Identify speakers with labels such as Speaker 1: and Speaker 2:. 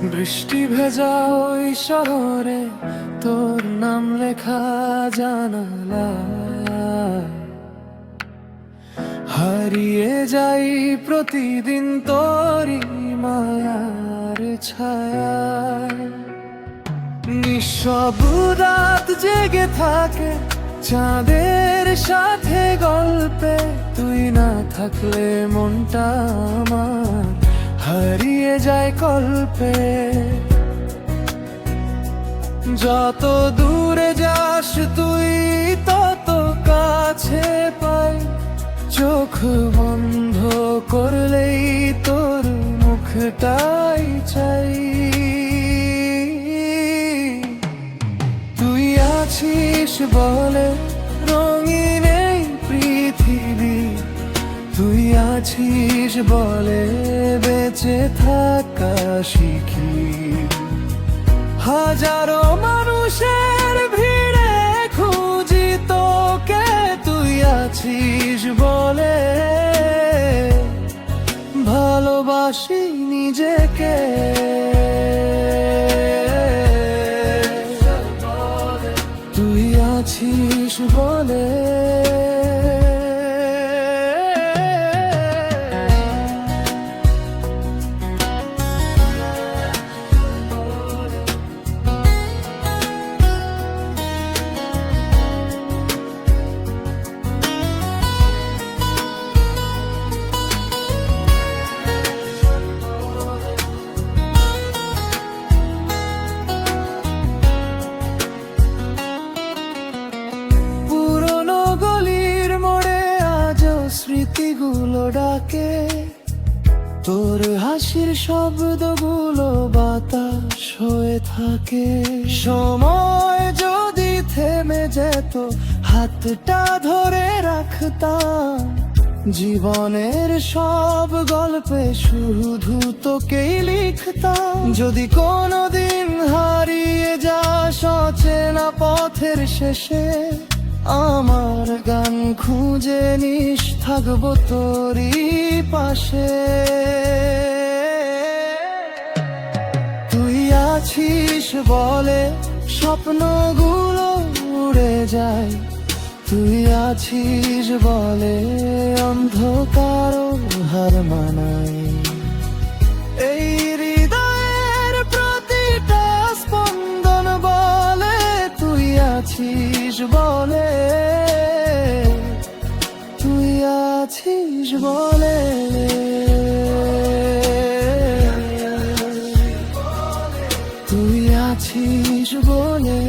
Speaker 1: বৃষ্টি ভেজা ওই শহরে তোর নাম লেখা জানালায়, হারিয়ে যাই প্রতিদিন তোরই মায়ার ছায়ায়। নিঃশব্দ রাত জেগে থাকে চাঁদের সাথে গল্পে, তুই না থাকলে মনটা আমার হারিয়ে যায় কল্পে। যত দূরে যাস তুই তত কাছে পাই, চোখ বন্ধ করলেই তোর মুখটাই চাই। তুই আছিস বলে রঙিন এই পৃথিবী, তুই আছিস বলে বেঁচে থাকা শিখি। হাজারো মানুষের ভিড়ে খুঁজি তোকে, তুই আছিস বলে ভালোবাসি নিজেকে। তুই আছিস বলে স্মৃতিগুলো ডাকে, তোর হাসির শব্দগুলো বাতাস হয়ে থাকে। সময় যদি থেমে যেত হাতটা ধরে রাখতাম, জীবনের সব গল্পে শুধু তোকেই লিখতাম। যদি কোনোদিন হারিয়ে যাস অচেনা পথের শেষে, আমার গান খুঁজে নিস, থাকবো তোরই পাশে। তুই আছিস বলে স্বপ্নগুলো উড়ে যায়, তুই আছিস বলে অন্ধকারও হার মানায়। এই হৃদয়ের প্রতিটা স্পন্দন বলে তুই আছিস বলে, তুই আছিস বলে। তুই আছিস বলে।